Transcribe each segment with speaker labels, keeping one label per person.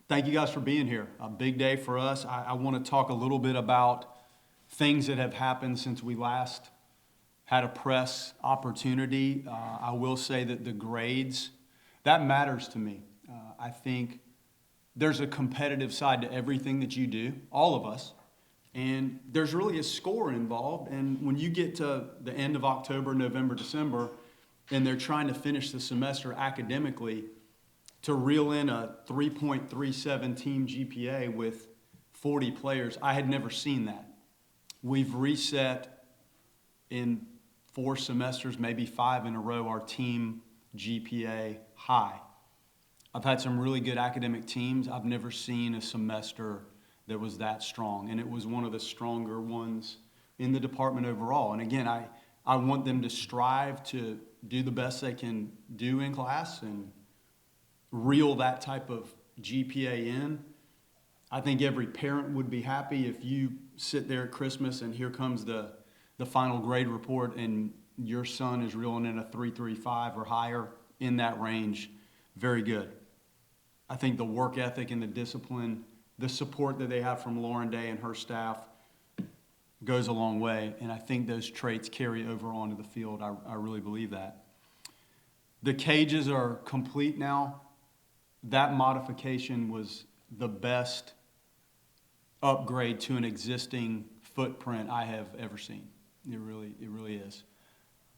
Speaker 1: Thank you guys for being here. A big day for us. I want to talk a little bit about things that have happened since we last had a press opportunity. I will say that the grades, that matters to me. I think there's a competitive side to everything that you do, all of us, and there's really a score involved. And when you get to the end of October, November, December, and they're trying to finish the semester academically, to reel in a 3.37 team GPA with 40 players, I had never seen that. We've reset in 4 semesters, maybe 5 in a row, our team GPA high. I've had some really good academic teams. I've never seen a semester that was that strong, and it was one of the stronger ones in the department overall. And again, I want them to strive to do the best they can do in class and reel that type of GPA in. I think every parent would be happy if you sit there at Christmas and here comes the final grade report and your son is reeling in a 3.35 or higher, in that range. Very good. I think the work ethic and the discipline, the support that they have from Lauren Day and her staff goes a long way, and I think those traits carry over onto the field. I really believe that. The cages are complete now. That modification was the best upgrade to an existing footprint I have ever seen. It really is.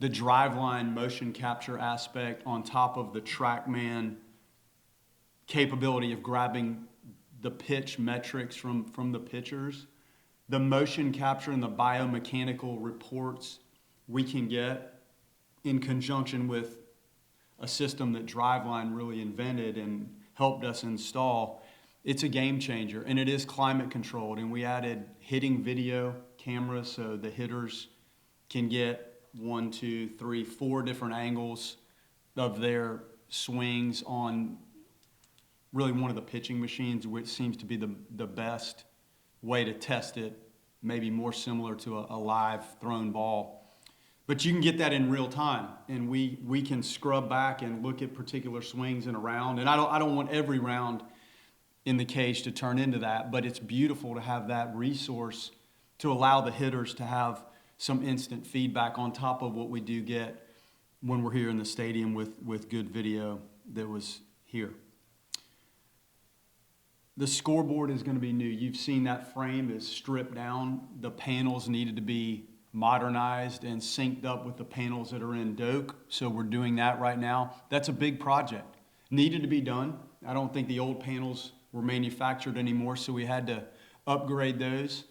Speaker 1: The driveline motion capture aspect on top of the TrackMan capability of grabbing the pitch metrics from the pitchers, the motion capture and the biomechanical reports we can get in conjunction with a system that Driveline really invented and helped us install. It's a game changer, and it is climate controlled. And we added hitting video cameras so the hitters can get 1, 2, 3, 4 different angles of their swings on really one of the pitching machines, which seems to be the best way to test it, maybe more similar to a live thrown ball. But you can get that in real time, and we can scrub back and look at particular swings in a round. And I don't want every round in the cage to turn into that, but it's beautiful to have that resource to allow the hitters to have some instant feedback on top of what we do get when we're here in the stadium with good video that was here. The scoreboard is going to be new. You've seen that frame is stripped down. The panels needed to be modernized and synced up with the panels that are in Doak. So we're doing that right now. That's a big project. Needed to be done. I don't think the old panels were manufactured anymore, so we had to upgrade those.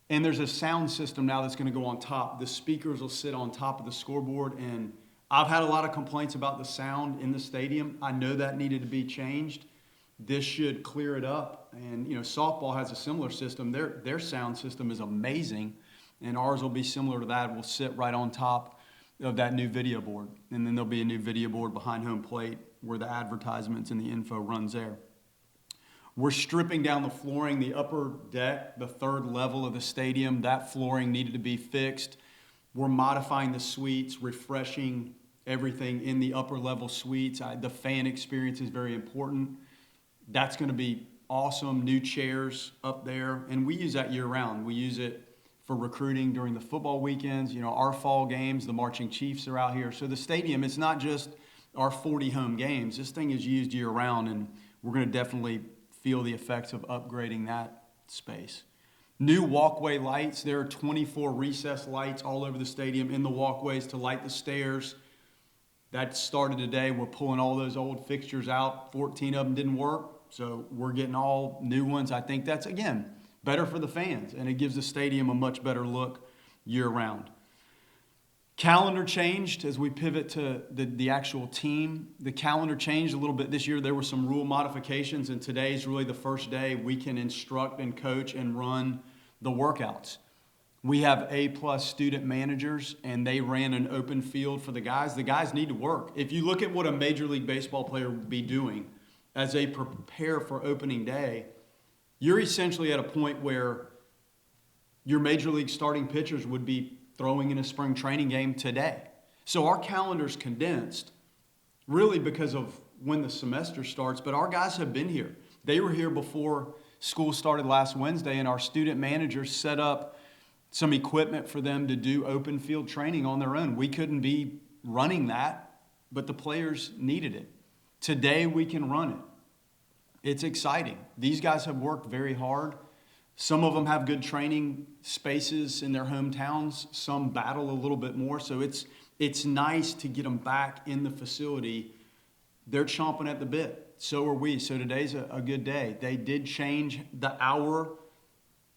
Speaker 1: And there's a sound system now that's going to go on top. The speakers will sit on top of the scoreboard, and I've had a lot of complaints about the sound in the stadium. I know that needed to be changed. This should clear it up. And, softball has a similar system. Their sound system is amazing, and ours will be similar to that. We'll sit right on top of that new video board. And then there'll be a new video board behind home plate where the advertisements and the info runs there. We're stripping down the flooring, the upper deck, the third level of the stadium. That flooring needed to be fixed. We're modifying the suites, refreshing everything in the upper level suites. The fan experience is very important. That's going to be awesome. New chairs up there. And we use that year round. We use it for recruiting during the football weekends. Our fall games, the Marching Chiefs are out here. So the stadium, it's not just our 40 home games. This thing is used year round, and we're going to definitely feel the effects of upgrading that space. New walkway lights. There are 24 recessed lights all over the stadium in the walkways to light the stairs. That started today. We're pulling all those old fixtures out. 14 of them didn't work, so we're getting all new ones. I think that's, again, better for the fans, and it gives the stadium a much better look year-round. Calendar changed as we pivot to the actual team. The calendar changed a little bit this year. There were some rule modifications, and today's really the first day we can instruct and coach and run the workouts. We have A+ student managers, and they ran an open field for the guys. The guys need to work. If you look at what a Major League Baseball player would be doing as they prepare for opening day, you're essentially at a point where your Major League starting pitchers would be throwing in a spring training game today. So our calendar's condensed really because of when the semester starts, but our guys have been here. They were here before school started last Wednesday, and our student managers set up some equipment for them to do open field training on their own. We couldn't be running that, but the players needed it. Today we can run it. It's exciting. These guys have worked very hard. Some of them have good training spaces in their hometowns. Some battle a little bit more. So it's nice to get them back in the facility. They're chomping at the bit. So are we. So today's a good day. They did change the hour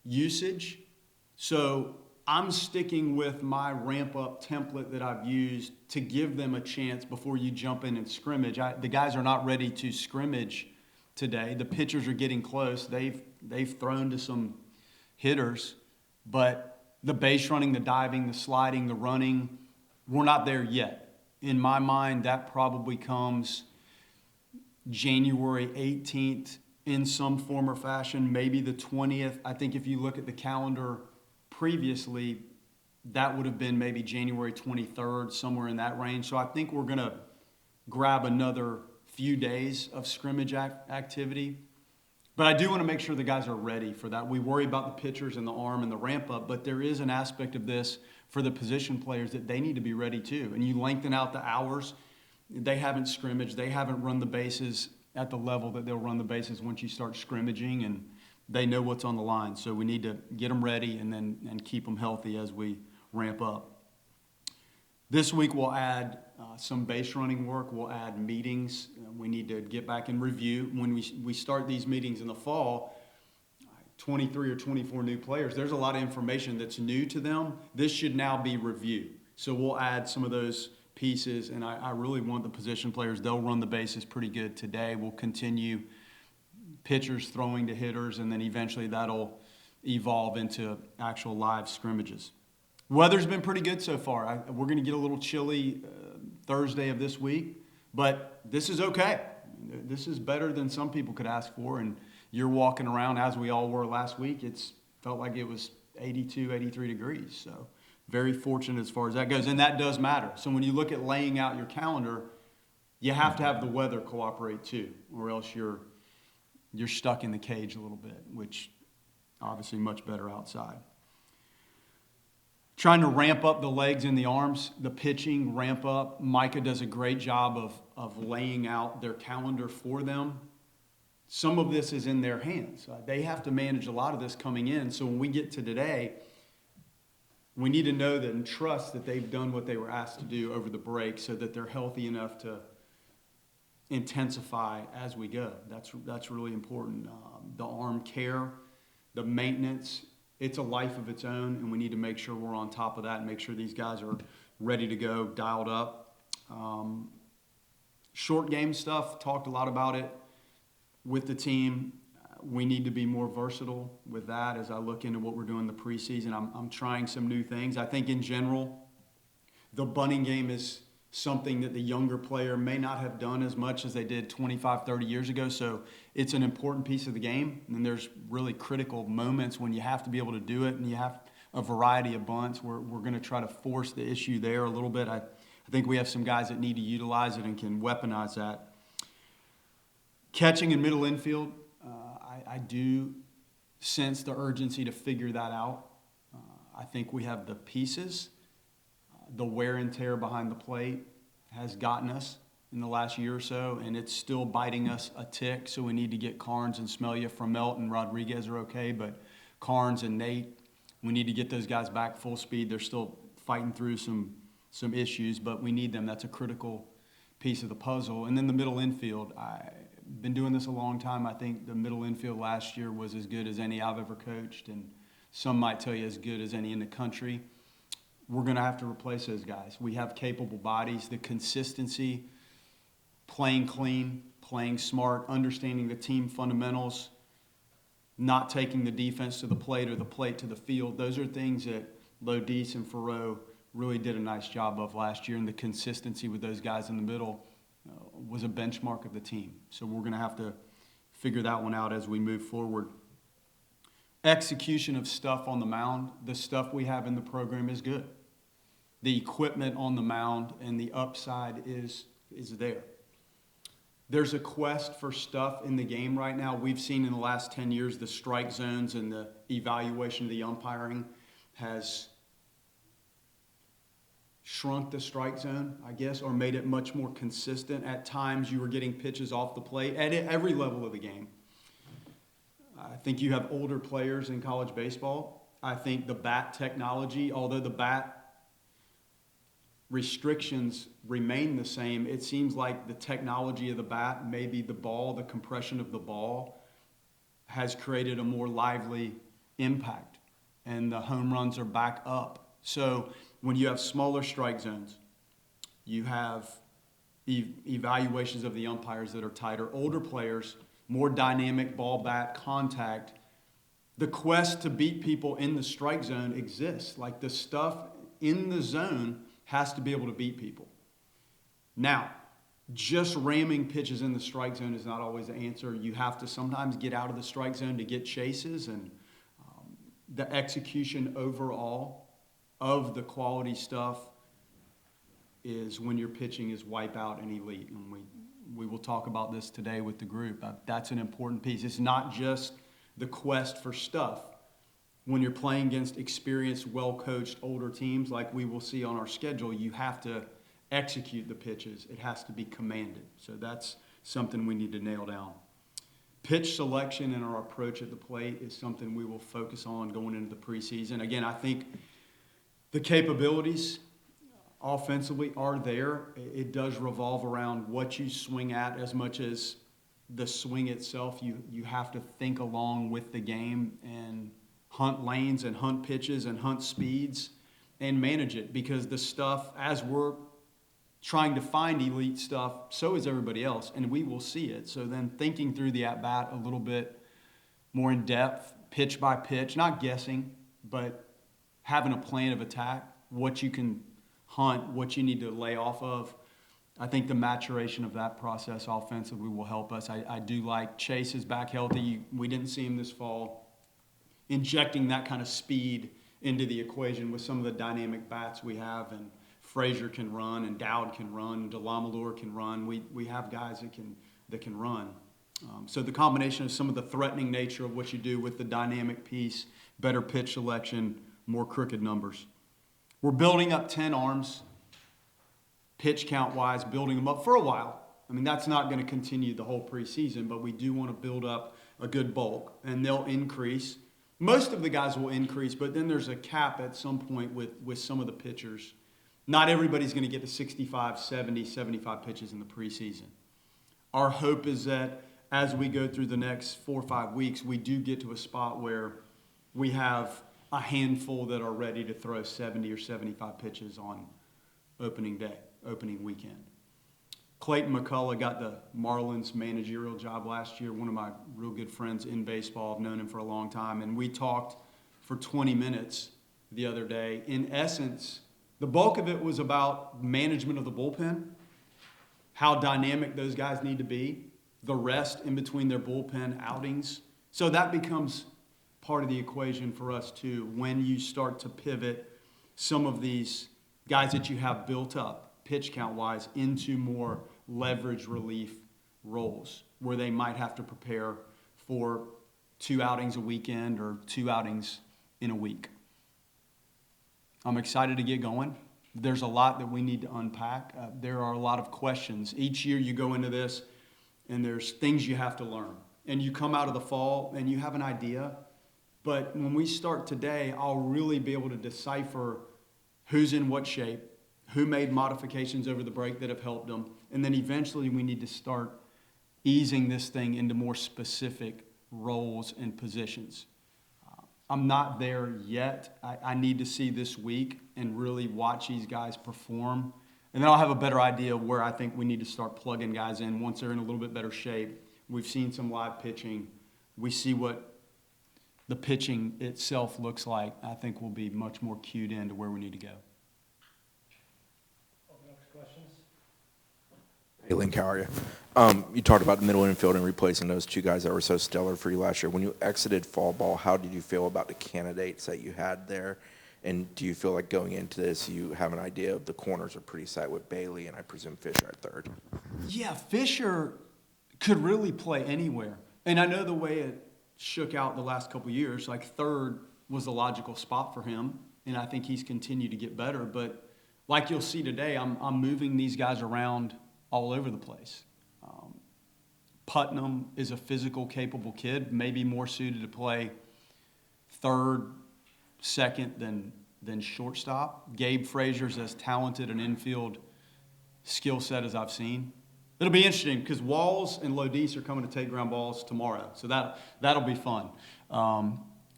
Speaker 1: usage. So I'm sticking with my ramp-up template that I've used to give them a chance before you jump in and scrimmage. The guys are not ready to scrimmage today. The pitchers are getting close. They've thrown to some hitters, but the base running, the diving, the sliding, the running, we're not there yet. In my mind, that probably comes January 18th in some form or fashion, maybe the 20th. I think if you look at the calendar previously, that would have been maybe January 23rd, somewhere in that range. So I think we're going to grab another few days of scrimmage activity. But I do want to make sure the guys are ready for that. We worry about the pitchers and the arm and the ramp up, but there is an aspect of this for the position players that they need to be ready too. And you lengthen out the hours. They haven't scrimmaged. They haven't run the bases at the level that they'll run the bases once you start scrimmaging, and they know what's on the line. So we need to get them ready and keep them healthy as we ramp up. This week we'll add some base running work. We'll add meetings. We need to get back and review. When we start these meetings in the fall, 23 or 24 new players, there's a lot of information that's new to them. This should now be reviewed. So we'll add some of those pieces, and I really want the position players. They'll run the bases pretty good today. We'll continue pitchers throwing to hitters, and then eventually that'll evolve into actual live scrimmages. Weather's been pretty good so far. We're going to get a little chilly Thursday of this week, but this is okay. This is better than some people could ask for, and you're walking around, as we all were last week, it's felt like it was 82, 83 degrees, so very fortunate as far as that goes, and that does matter. So when you look at laying out your calendar, you have to have the weather cooperate too, or else you're stuck in the cage a little bit, which obviously much better outside. Trying to ramp up the legs and the arms, the pitching, ramp up. Micah does a great job of laying out their calendar for them. Some of this is in their hands. They have to manage a lot of this coming in. So when we get to today, we need to know that and trust that they've done what they were asked to do over the break so that they're healthy enough to intensify as we go. That's really important. The arm care, the maintenance, it's a life of its own, and we need to make sure we're on top of that and make sure these guys are ready to go, dialed up. Short game stuff, talked a lot about it with the team. We need to be more versatile with that as I look into what we're doing in the preseason. I'm trying some new things. I think in general, the bunting game is something that the younger player may not have done as much as they did 25, 30 years ago. So it's an important piece of the game. And there's really critical moments when you have to be able to do it, and you have a variety of bunts. We're going to try to force the issue there a little bit. I think we have some guys that need to utilize it and can weaponize that. Catching in middle infield, I do sense the urgency to figure that out. I think we have the pieces. The wear and tear behind the plate has gotten us in the last year or so, and it's still biting us a tick. So we need to get Carnes and Smelia. From Melton, Rodriguez are okay, but Carnes and Nate, we need to get those guys back full speed. They're still fighting through some issues, but we need them. That's a critical piece of the puzzle. And then the middle infield. I've been doing this a long time. I think the middle infield last year was as good as any I've ever coached, and some might tell you as good as any in the country. We're going to have to replace those guys. We have capable bodies. The consistency, playing clean, playing smart, understanding the team fundamentals, not taking the defense to the plate or the plate to the field. Those are things that Lodis and Farreau really did a nice job of last year, and the consistency with those guys in the middle was a benchmark of the team. So we're going to have to figure that one out as we move forward. Execution of stuff on the mound, the stuff we have in the program is good. The equipment on the mound and the upside is there. there's a quest for stuff in the game right now. We've seen in the last 10 years the strike zones and the evaluation of the umpiring has shrunk the strike zone, I guess, or made it much more consistent. At times you were getting pitches off the plate at every level of the game. I think you have older players in college baseball. I think the bat technology, although the bat restrictions remain the same, it seems like the technology of the bat, maybe the ball, the compression of the ball, has created a more lively impact, and the home runs are back up. So when you have smaller strike zones, you have evaluations of the umpires that are tighter, older players, more dynamic ball bat contact. The quest to beat people in the strike zone exists. Like, the stuff in the zone has to be able to beat people. Now, just ramming pitches in the strike zone is not always the answer. You have to sometimes get out of the strike zone to get chases, and the execution overall of the quality stuff is when your pitching is wipeout and elite. And we will talk about this today with the group. That's an important piece. It's not just the quest for stuff. When you're playing against experienced, well-coached, older teams like we will see on our schedule, you have to execute the pitches. It has to be commanded. So that's something we need to nail down. Pitch selection and our approach at the plate is something we will focus on going into the preseason. Again, I think the capabilities offensively are there. It does revolve around what you swing at as much as the swing itself. You have to think along with the game and hunt lanes and hunt pitches and hunt speeds and manage it, because the stuff, as we're trying to find elite stuff, so is everybody else, and we will see it. So then thinking through the at-bat a little bit more in depth, pitch by pitch, not guessing, but having a plan of attack, what you can hunt, what you need to lay off of. I think the maturation of that process offensively will help us. I do like Chase is back healthy. We didn't see him this fall. Injecting that kind of speed into the equation with some of the dynamic bats we have, and Frazier can run, and Dowd can run, Delamalure can run. We have guys that can run. So the combination of some of the threatening nature of what you do with the dynamic piece, better pitch selection, more crooked numbers. We're building up 10 arms, pitch count-wise, building them up for a while. I mean, that's not going to continue the whole preseason, but we do want to build up a good bulk, and they'll increase. Most of the guys will increase, but then there's a cap at some point with some of the pitchers. Not everybody's going to get to 65, 70, 75 pitches in the preseason. Our hope is that as we go through the next 4 or 5 weeks, we do get to a spot where we have a handful that are ready to throw 70 or 75 pitches on opening day, opening weekend. Clayton McCullough got the Marlins managerial job last year, one of my real good friends in baseball. I've known him for a long time, and we talked for 20 minutes the other day. In essence, the bulk of it was about management of the bullpen, how dynamic those guys need to be, the rest in between their bullpen outings. So that becomes part of the equation for us too, when you start to pivot some of these guys that you have built up, pitch count-wise, into more leverage relief roles, where they might have to prepare for 2 outings a weekend or 2 outings in a week. I'm excited to get going. There's a lot that we need to unpack. There are a lot of questions. Each year you go into this, and there's things you have to learn. And you come out of the fall, and you have an idea. But when we start today, I'll really be able to decipher who's in what shape, who made modifications over the break that have helped them. And then eventually we need to start easing this thing into more specific roles and positions. I'm not there yet. I need to see this week and really watch these guys perform. And then I'll have a better idea of where I think we need to start plugging guys in once they're in a little bit better shape. We've seen some live pitching. We see what the pitching itself looks like. I think we'll be much more cued in to where we need to go.
Speaker 2: Next questions?
Speaker 3: Hey, Link, how are you? You talked about the middle infield and replacing those 2 guys that were so stellar for you last year. When you exited fall ball, how did you feel about the candidates that you had there? And do you feel like going into this, you have an idea of the corners are pretty set with Bailey and I presume Fisher at third?
Speaker 1: Yeah, Fisher could really play anywhere. And I know the way it shook out the last couple of years, like third was the logical spot for him, and I think he's continued to get better. But like you'll see today, I'm moving these guys around all over the place. Putnam is a physical, capable kid, maybe more suited to play third, second than shortstop. Gabe Frazier's as talented an infield skill set as I've seen. It'll be interesting because Walls and Lodice are coming to take ground balls tomorrow, so that'll be fun.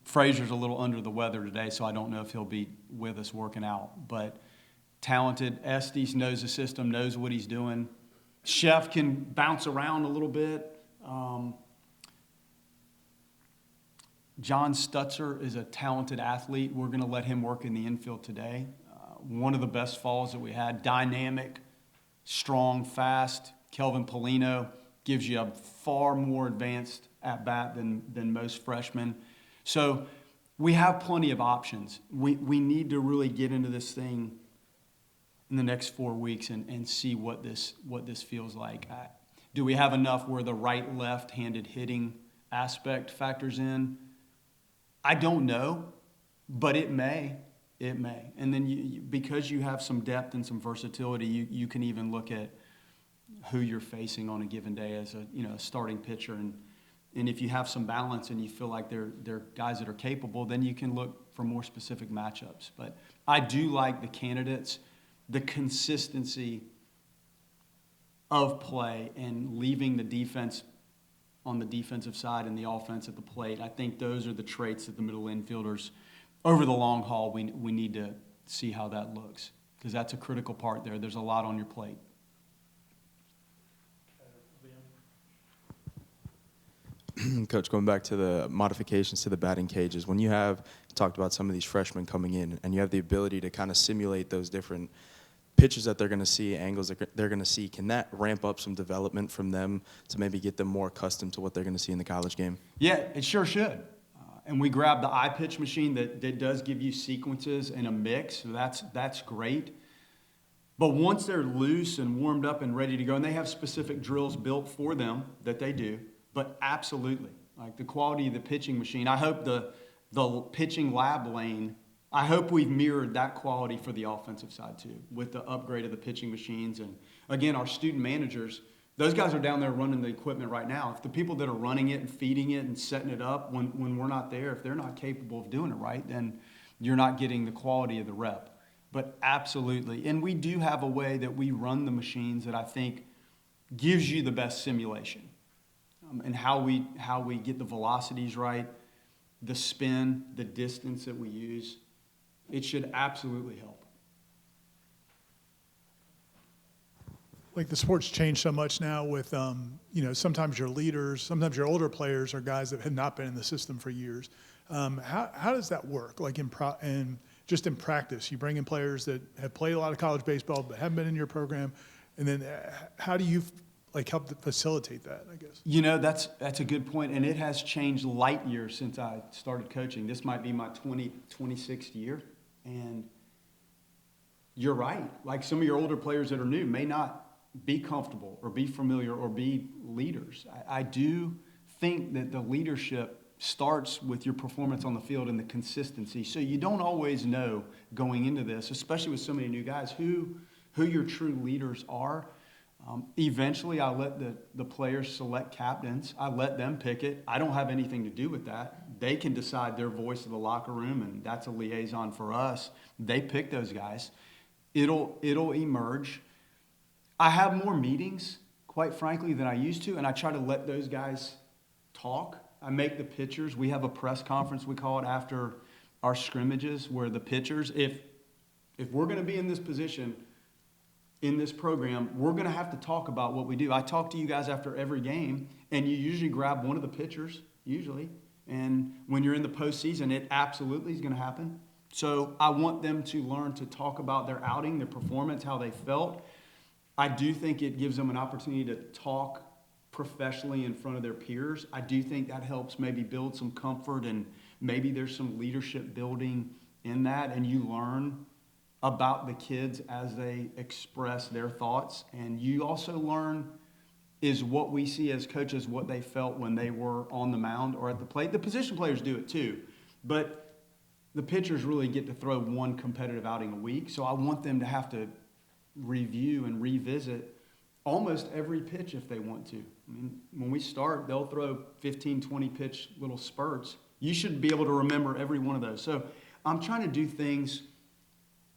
Speaker 1: Frazier's a little under the weather today, so I don't know if he'll be with us working out. But talented. Estes knows the system, knows what he's doing. Chef can bounce around a little bit. John Stutzer is a talented athlete. We're going to let him work in the infield today. One of the best falls that we had. Dynamic, strong, fast. Kelvin Polino gives you a far more advanced at-bat than most freshmen. So we have plenty of options. We need to really get into this thing in the next 4 weeks and see what this feels like. Do we have enough where the right, left-handed hitting aspect factors in? I don't know, but it may. It may. And then because you have some depth and some versatility, you can even look at who you're facing on a given day as a starting pitcher. And if you have some balance and you feel like they're guys that are capable, then you can look for more specific matchups. But I do like the candidates. The consistency of play and leaving the defense on the defensive side and the offense at the plate. I think those are the traits that the middle infielders, over the long haul, we need to see how that looks, because that's a critical part there. There's a lot on your plate.
Speaker 2: Coach, going back to the modifications to the batting cages, when you talked about some of these freshmen coming in and you have the ability to kind of simulate those different pitches that they're going to see, angles that they're going to see, can that ramp up some development from them to maybe get them more accustomed to what they're going to see in the college game?
Speaker 1: Yeah, it sure should. And we grabbed the iPitch machine that does give you sequences and a mix, so that's great. But once they're loose and warmed up and ready to go, and they have specific drills built for them that they do, but absolutely, like the quality of the pitching machine, I hope the pitching lab lane, I hope we've mirrored that quality for the offensive side too, with the upgrade of the pitching machines. And again, our student managers, those guys are down there running the equipment right now. If the people that are running it and feeding it and setting it up when we're not there, if they're not capable of doing it right, then you're not getting the quality of the rep. But absolutely. And we do have a way that we run the machines that I think gives you the best simulation. And how we get the velocities right, the spin, the distance that we use. It should absolutely help.
Speaker 4: Like the sport's changed so much now with, sometimes your leaders, sometimes your older players are guys that have not been in the system for years. How does that work? Like just in practice, you bring in players that have played a lot of college baseball but haven't been in your program, and then how do you help to facilitate that, I guess?
Speaker 1: That's a good point, and it has changed light years since I started coaching. This might be my 26th year, and you're right. Like some of your older players that are new may not be comfortable or be familiar or be leaders. I do think that the leadership starts with your performance on the field and the consistency. So you don't always know going into this, especially with so many new guys, who your true leaders are. Eventually, I let the players select captains. I let them pick it. I don't have anything to do with that. They can decide their voice of the locker room, and that's a liaison for us. They pick those guys. It'll emerge. I have more meetings, quite frankly, than I used to, and I try to let those guys talk. I make the pitchers. We have a press conference, we call it, after our scrimmages, where the pitchers, if we're going to be in this position – in this program, we're going to have to talk about what we do. I talk to you guys after every game, and you usually grab one of the pitchers, usually. And when you're in the postseason, it absolutely is going to happen. So I want them to learn to talk about their outing, their performance, how they felt. I do think it gives them an opportunity to talk professionally in front of their peers. I do think that helps maybe build some comfort, and maybe there's some leadership building in that, and you learn about the kids as they express their thoughts. And you also learn is what we see as coaches, what they felt when they were on the mound or at the plate. The position players do it too, but the pitchers really get to throw one competitive outing a week. So I want them to have to review and revisit almost every pitch if they want to. I mean, when we start, they'll throw 15, 20 pitch little spurts. You should be able to remember every one of those. So I'm trying to do things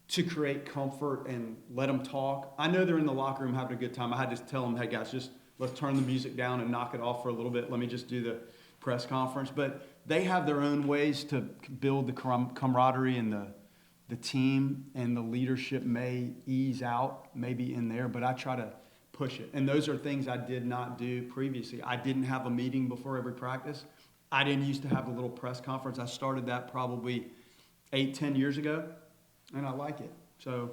Speaker 1: to create comfort and let them talk. I know they're in the locker room having a good time. I had to tell them, hey guys, just let's turn the music down and knock it off for a little bit. Let me just do the press conference. But they have their own ways to build the camaraderie, and the team and the leadership may ease out maybe in there, but I try to push it. And those are things I did not do previously. I didn't have a meeting before every practice. I didn't used to have a little press conference. I started that probably 8-10 years ago, and I like it. So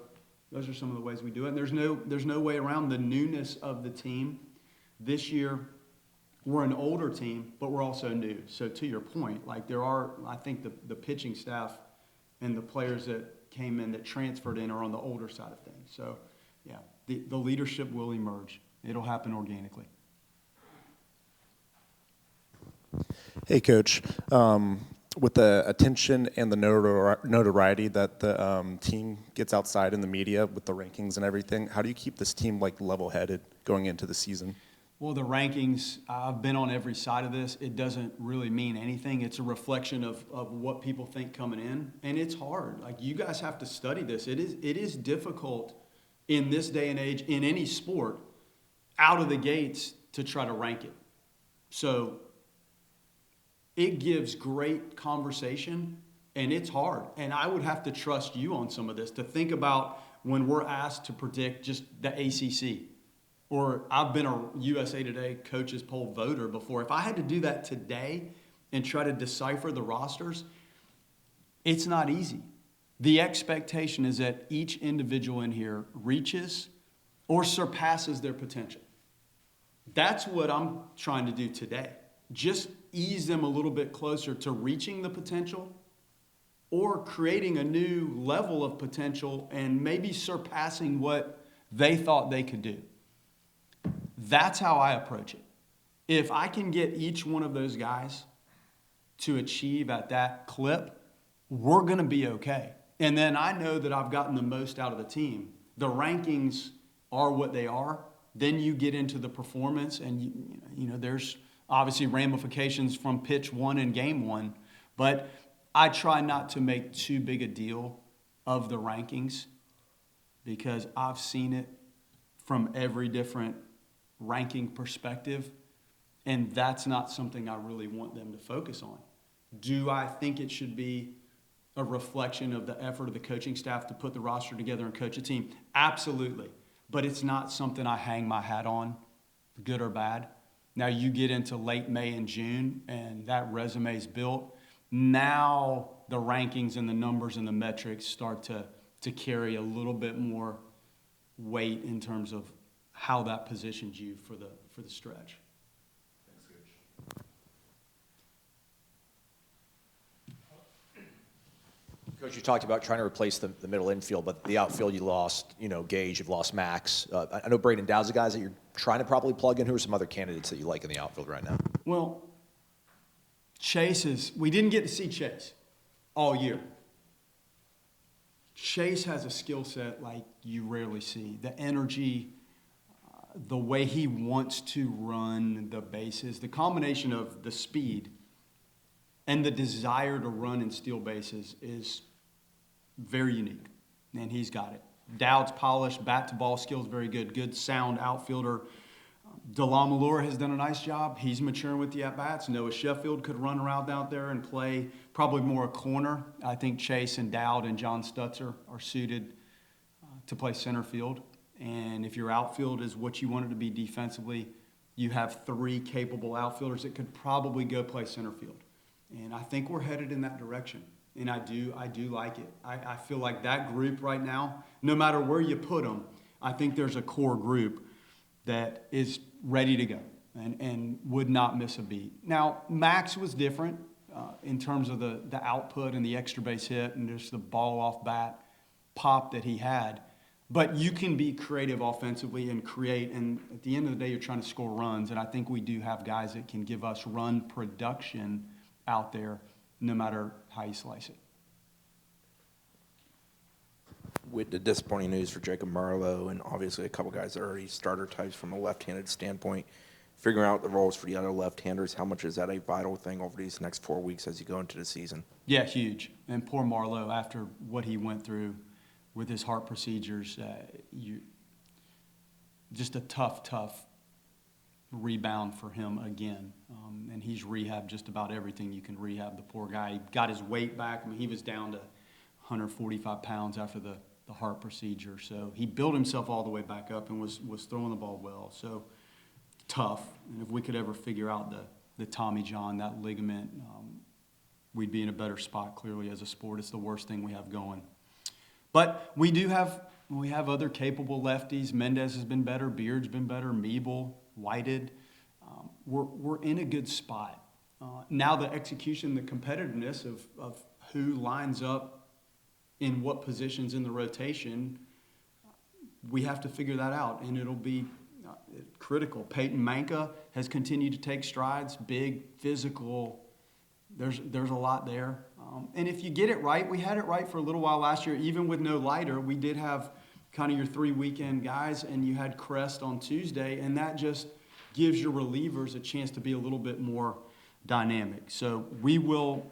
Speaker 1: those are some of the ways we do it. And there's no way around the newness of the team. This year, we're an older team, but we're also new. So to your point, like I think the pitching staff and the players that came in, that transferred in, are on the older side of things. So yeah, the leadership will emerge. It'll happen organically.
Speaker 5: Hey, Coach. With the attention and the notoriety that the team gets outside in the media with the rankings and everything, how do you keep this team like level-headed going into the season?
Speaker 1: Well, the rankings, I've been on every side of this. It doesn't really mean anything. It's a reflection of what people think coming in, and it's hard. Like, you guys have to study this. It is difficult in this day and age in any sport out of the gates to try to rank it. So it gives great conversation, and it's hard. And I would have to trust you on some of this to think about when we're asked to predict just the ACC. Or I've been a USA Today Coaches Poll voter before. If I had to do that today and try to decipher the rosters, it's not easy. The expectation is that each individual in here reaches or surpasses their potential. That's what I'm trying to do today. Just ease them a little bit closer to reaching the potential or creating a new level of potential and maybe surpassing what they thought they could do. That's how I approach it. If I can get each one of those guys to achieve at that clip, we're going to be okay. And then I know that I've gotten the most out of the team. The rankings are what they are. Then you get into the performance, and you know there's obviously ramifications from pitch one and game one. But I try not to make too big a deal of the rankings because I've seen it from every different ranking perspective, and that's not something I really want them to focus on. Do I think it should be a reflection of the effort of the coaching staff to put the roster together and coach a team? Absolutely. But it's not something I hang my hat on, good or bad. Now you get into late May and June, and that resume is built. Now the rankings and the numbers and the metrics start to carry a little bit more weight in terms of how that positions you for the stretch.
Speaker 5: Thanks, Coach.
Speaker 6: Coach, you talked about trying to replace the middle infield, but the outfield you lost, Gage, you've lost Max. I know Braden Dowd's the guys that you're trying to probably plug in. Who are some other candidates that you like in the outfield right now?
Speaker 1: Well, we didn't get to see Chase all year. Chase has a skill set like you rarely see. The energy, the way he wants to run the bases, the combination of the speed and the desire to run and steal bases is very unique, and he's got it. Dowd's polished, bat-to-ball skills very good sound outfielder. DeLamalure has done a nice job. He's maturing with the at-bats. Noah Sheffield could run around out there and play probably more a corner. I think Chase and Dowd and John Stutzer are suited to play center field. And if your outfield is what you want it to be defensively, you have three capable outfielders that could probably go play center field. And I think we're headed in that direction. And I do like it. I feel like that group right now, no matter where you put them, I think there's a core group that is ready to go and would not miss a beat. Now, Max was different in terms of the output and the extra base hit and just the ball off bat pop that he had. But you can be creative offensively and create, and at the end of the day, you're trying to score runs, and I think we do have guys that can give us run production out there, no matter how you slice it.
Speaker 3: With the disappointing news for Jacob Marlowe and obviously a couple guys that are already starter types from a left-handed standpoint, figuring out the roles for the other left-handers, how much is that a vital thing over these next 4 weeks as you go into the season?
Speaker 1: Yeah, huge. And poor Marlowe, after what he went through with his heart procedures, just a tough rebound for him again. And he's rehabbed just about everything you can rehab. The poor guy, he got his weight back. I mean, he was down to 145 pounds after the heart procedure. So he built himself all the way back up and was throwing the ball well. So tough. And if we could ever figure out the Tommy John, that ligament, we'd be in a better spot clearly as a sport. It's the worst thing we have going. But we have other capable lefties. Mendez has been better. Beard's been better. Meeble, Whited. We're in a good spot. Now the execution, the competitiveness of who lines up in what positions in the rotation, we have to figure that out, and it'll be critical. Peyton Manka has continued to take strides, big, physical. There's a lot there. And if you get it right, we had it right for a little while last year, even with no Leiter. We did have kind of your 3 weekend guys, and you had Crest on Tuesday, and that just gives your relievers a chance to be a little bit more dynamic. So we will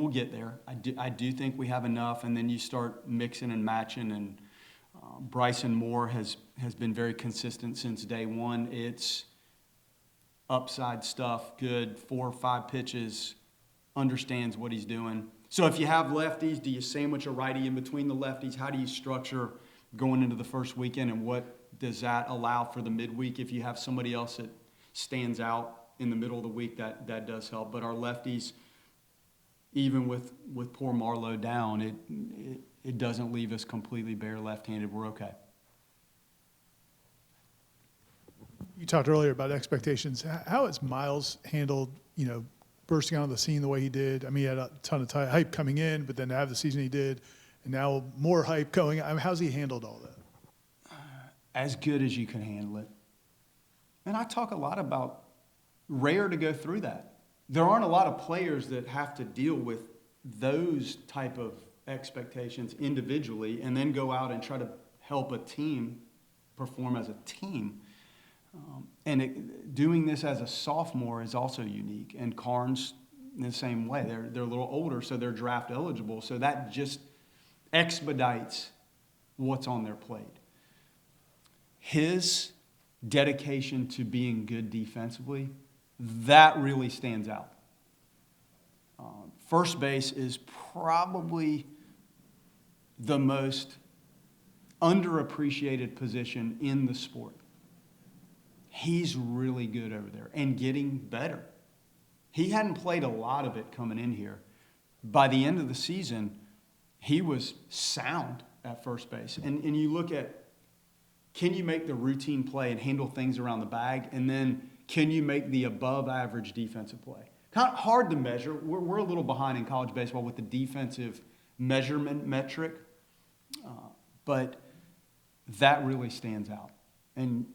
Speaker 1: get there. I do think we have enough, and then you start mixing and matching, and Bryson Moore has been very consistent since day one. It's upside stuff, good, 4 or 5 pitches, understands what he's doing. So if you have lefties, do you sandwich a righty in between the lefties? How do you structure going into the first weekend, and what does that allow for the midweek? If you have somebody else that stands out in the middle of the week, that does help. But our lefties, even with poor Marlowe down, it doesn't leave us completely bare left-handed. We're okay.
Speaker 4: You talked earlier about expectations. How has Miles handled, bursting onto the scene the way he did? I mean, he had a ton of hype coming in, but then to have the season he did, and now more hype going. I mean, how's he handled all that?
Speaker 1: As good as you can handle it. And I talk a lot about rare to go through that. There aren't a lot of players that have to deal with those type of expectations individually and then go out and try to help a team perform as a team. Doing this as a sophomore is also unique. And Carnes, in the same way, they're a little older, so they're draft eligible. So that just expedites what's on their plate. His dedication to being good defensively, that really stands out. First base is probably the most underappreciated position in the sport. He's really good over there and getting better. He hadn't played a lot of it coming in here. By the end of the season, he was sound at first base. And you look at, can you make the routine play and handle things around the bag? And then can you make the above average defensive play? Kind of hard to measure. We're a little behind in college baseball with the defensive measurement metric. But that really stands out. And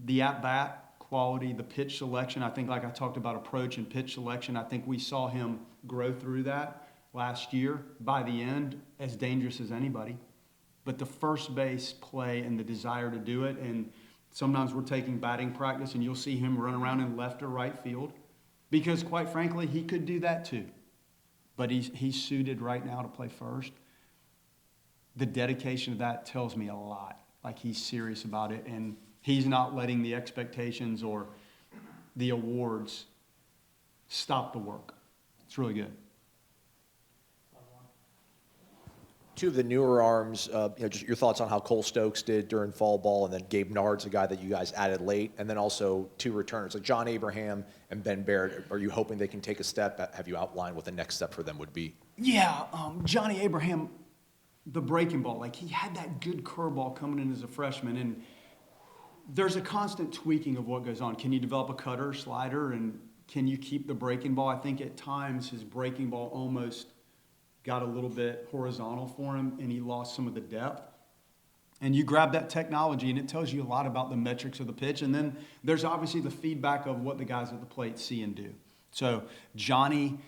Speaker 1: the at-bat quality, the pitch selection, I think like I talked about approach and pitch selection, I think we saw him grow through that last year. By the end, as dangerous as anybody. But the first base play and the desire to do it, and sometimes we're taking batting practice and you'll see him run around in left or right field because, quite frankly, he could do that too. But he's suited right now to play first. The dedication of that tells me a lot. Like, he's serious about it, and he's not letting the expectations or the awards stop the work. It's really good.
Speaker 6: Two of the newer arms, just your thoughts on how Cole Stokes did during fall ball, and then Gabe Nard's a guy that you guys added late, and then also 2 returners, like John Abraham and Ben Barrett. Are you hoping they can take a step? Have you outlined what the next step for them would be?
Speaker 1: Yeah, Johnny Abraham, the breaking ball, like he had that good curveball coming in as a freshman, and there's a constant tweaking of what goes on. Can you develop a cutter, slider, and can you keep the breaking ball? I think at times his breaking ball almost got a little bit horizontal for him, and he lost some of the depth. And you grab that technology, and it tells you a lot about the metrics of the pitch. And then there's obviously the feedback of what the guys at the plate see and do. So Johnny,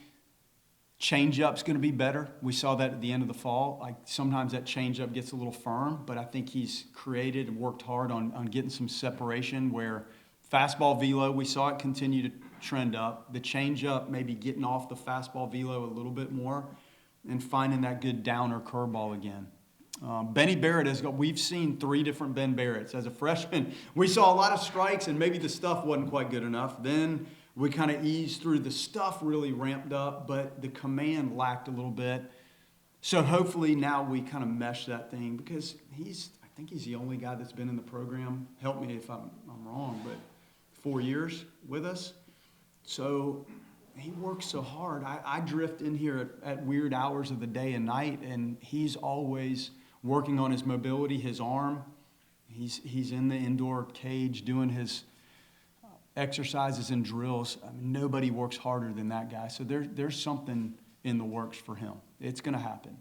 Speaker 1: changeup's going to be better. We saw that at the end of the fall. Like sometimes that changeup gets a little firm, but I think he's created and worked hard on getting some separation where fastball velo, we saw it continue to trend up. The changeup maybe getting off the fastball velo a little bit more and finding that good downer curveball again. Benny Barrett we've seen 3 different Ben Barretts. As a freshman, we saw a lot of strikes and maybe the stuff wasn't quite good enough. Then we kind of eased through. The stuff really ramped up, but the command lacked a little bit. So hopefully now we kind of mesh that thing because I think he's the only guy that's been in the program. Help me if I'm wrong, but 4 years with us. So he works so hard. I drift in here at weird hours of the day and night, and he's always working on his mobility, his arm. He's in the indoor cage doing his exercises and drills. I mean, nobody works harder than that guy. So there's something in the works for him. It's going to happen.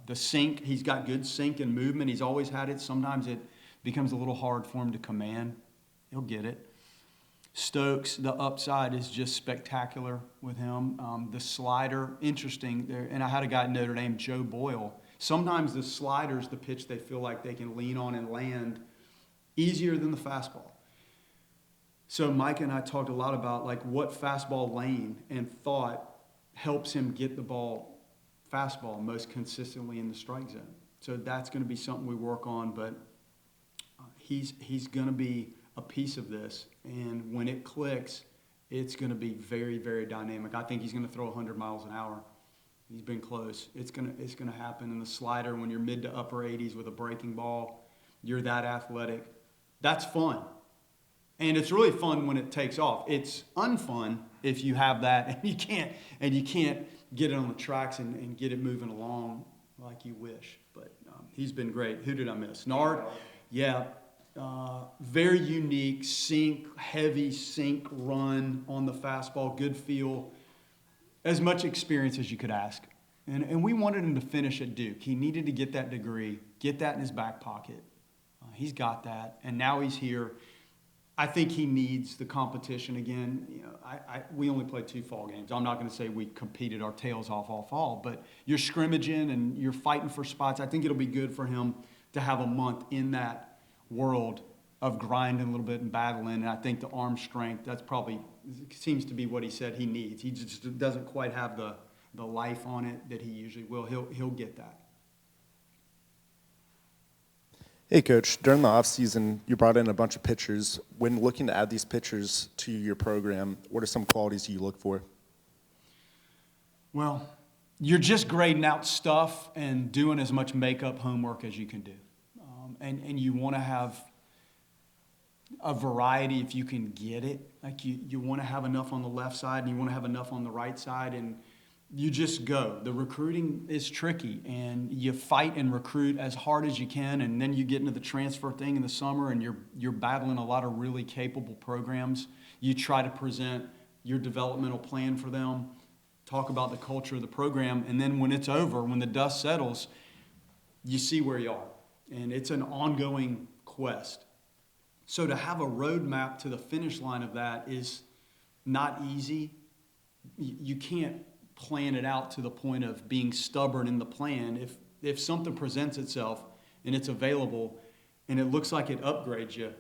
Speaker 1: The sink, he's got good sink and movement. He's always had it. Sometimes it becomes a little hard for him to command. He'll get it. Stokes, the upside is just spectacular with him. The slider, interesting. And I had a guy at Notre Dame, Joe Boyle. Sometimes the slider's the pitch they feel like they can lean on and land easier than the fastball. So Mike and I talked a lot about like what fastball lane and thought helps him get the ball fastball most consistently in the strike zone. So that's going to be something we work on, but he's going to be a piece of this. And when it clicks, it's going to be very, very dynamic. I think he's going to throw 100 miles an hour. He's been close. It's going to happen. In the slider, when you're mid to upper 80s with a breaking ball, you're that athletic. That's fun. And it's really fun when it takes off. It's unfun if you have that and you can't get it on the tracks and get it moving along like you wish. But he's been great. Who did I miss? Nard? Yeah. Very unique heavy sink run on the fastball, good feel, as much experience as you could ask. And we wanted him to finish at Duke. He needed to get that degree, get that in his back pocket. He's got that, and now he's here. I think he needs the competition again. You know, we only played 2 fall games. I'm not going to say we competed our tails off all fall, but you're scrimmaging and you're fighting for spots. I think it'll be good for him to have a month in that world of grinding a little bit and battling. And I think the arm strength, that's probably seems to be what he said he needs. He just doesn't quite have the life on it that he usually will. He'll get that.
Speaker 5: Hey, Coach, during the offseason, you brought in a bunch of pitchers. When looking to add these pitchers to your program, what are some qualities you look for?
Speaker 1: Well, you're just grading out stuff and doing as much makeup homework as you can do. And you want to have a variety if you can get it. Like you want to have enough on the left side and you want to have enough on the right side, and you just go. The recruiting is tricky, and you fight and recruit as hard as you can, and then you get into the transfer thing in the summer, and you're battling a lot of really capable programs. You try to present your developmental plan for them, talk about the culture of the program, and then when it's over, when the dust settles, you see where you are. And it's an ongoing quest. So to have a roadmap to the finish line of that is not easy. You can't plan it out to the point of being stubborn in the plan. If something presents itself and it's available and it looks like it upgrades you,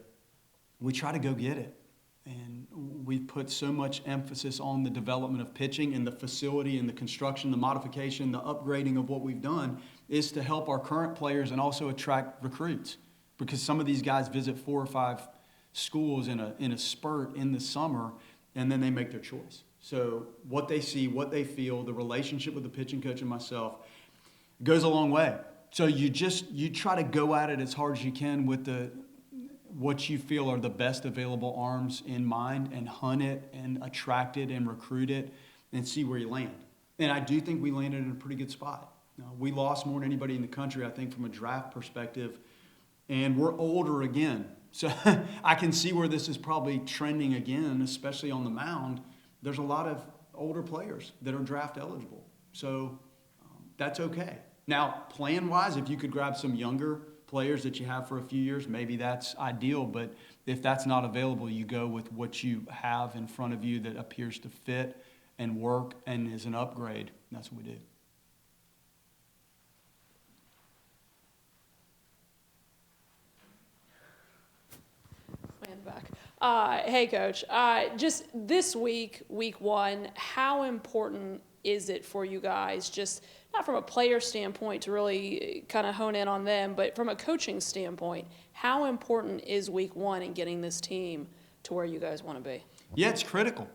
Speaker 1: we try to go get it. And we've put so much emphasis on the development of pitching and the facility and the construction, the modification, the upgrading of what we've done is to help our current players and also attract recruits. Because some of these guys visit 4 or 5 schools in a spurt in the summer, and then they make their choice. So what they see, what they feel, the relationship with the pitching coach and myself goes a long way. So you try to go at it as hard as you can with what you feel are the best available arms in mind, and hunt it and attract it and recruit it and see where you land. And I do think we landed in a pretty good spot. We lost more than anybody in the country, I think, from a draft perspective, and we're older again. So I can see where this is probably trending again, especially on the mound. There's a lot of older players that are draft eligible. So that's okay. Now, plan-wise, if you could grab some younger players that you have for a few years, maybe that's ideal. But if that's not available, you go with what you have in front of you that appears to fit and work and is an upgrade. And that's what we do.
Speaker 7: Way in the back. Hey, Coach. Just this week, week one, how important is it for you guys, just not from a player standpoint to really kind of hone in on them, but from a coaching standpoint, how important is week one in getting this team to where you guys want to be?
Speaker 1: Yeah, it's critical.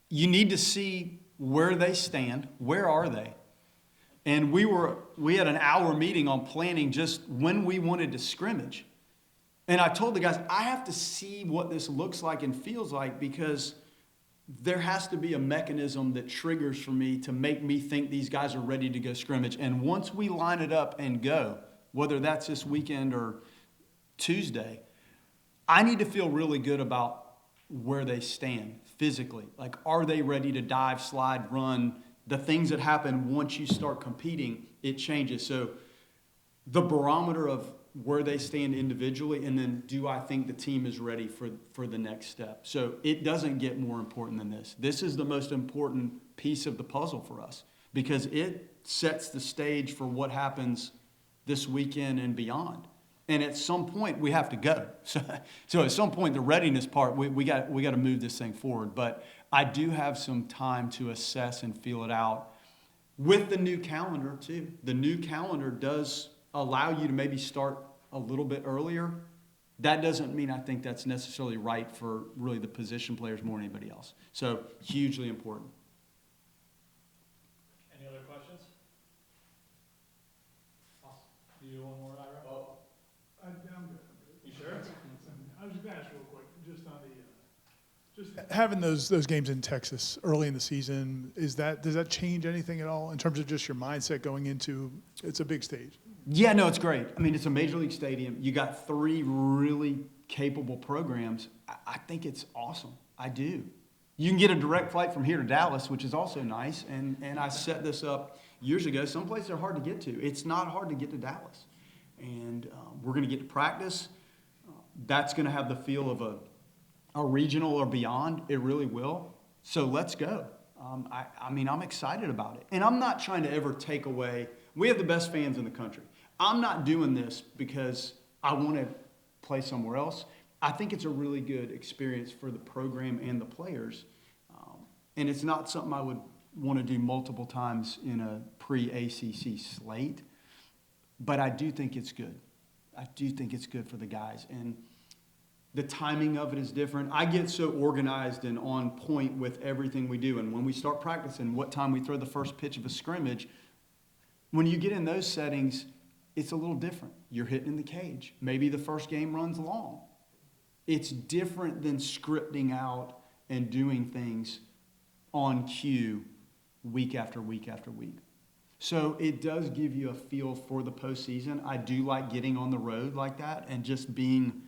Speaker 1: You need to see where they stand. Where are they? And we had an hour meeting on planning just when we wanted to scrimmage. And I told the guys, I have to see what this looks like and feels like, because there has to be a mechanism that triggers for me to make me think these guys are ready to go scrimmage. And once we line it up and go, whether that's this weekend or Tuesday, I need to feel really good about where they stand physically. Like, are they ready to dive, slide, run? The things that happen once you start competing, it changes. So the barometer of where they stand individually, and then do I think the team is ready for the next step? So it doesn't get more important than this. This is the most important piece of the puzzle for us, because it sets the stage for what happens this weekend and beyond. And at some point, we have to go. So at some point, the readiness part, we got to move this thing forward. But I do have some time to assess and feel it out with the new calendar, too. The new calendar does allow you to maybe start a little bit earlier. That doesn't mean I think that's necessarily right for really the position players more than anybody else. So hugely important.
Speaker 8: Any other questions? Awesome. Do you want more, Ira?
Speaker 4: I'm good.
Speaker 8: You sure?
Speaker 4: I was just going to ask real quick, just on just having those games in Texas early in the season, does that change anything at all in terms of just your mindset going into, it's a big stage?
Speaker 1: Yeah, no, it's great. I mean, it's a major league stadium. You got 3 really capable programs. I think it's awesome. I do. You can get a direct flight from here to Dallas, which is also nice. And I set this up years ago. Some places are hard to get to. It's not hard to get to Dallas. And we're going to get to practice. That's going to have the feel of a regional or beyond. It really will. So let's go. I mean, I'm excited about it. And I'm not trying to ever take away. We have the best fans in the country. I'm not doing this because I want to play somewhere else. I think it's a really good experience for the program and the players. And it's not something I would want to do multiple times in a pre-ACC slate. But I do think it's good. I do think it's good for the guys. And the timing of it is different. I get so organized and on point with everything we do. And when we start practicing, what time we throw the first pitch of a scrimmage, when you get in those settings, it's a little different. You're hitting in the cage. Maybe the first game runs long. It's different than scripting out and doing things on cue week after week after week. So it does give you a feel for the postseason. I do like getting on the road like that and just being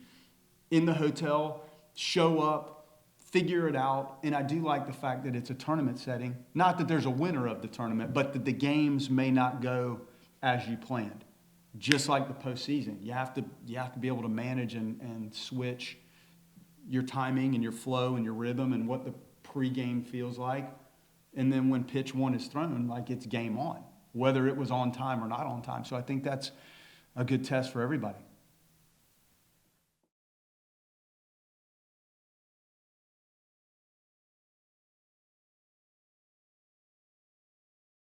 Speaker 1: in the hotel, show up, figure it out. And I do like the fact that it's a tournament setting. Not that there's a winner of the tournament, but that the games may not go as you planned. Just like the postseason. You have to be able to manage and switch your timing and your flow and your rhythm and what the pregame feels like. And then when pitch one is thrown, like, it's game on, whether it was on time or not on time. So I think that's a good test for everybody.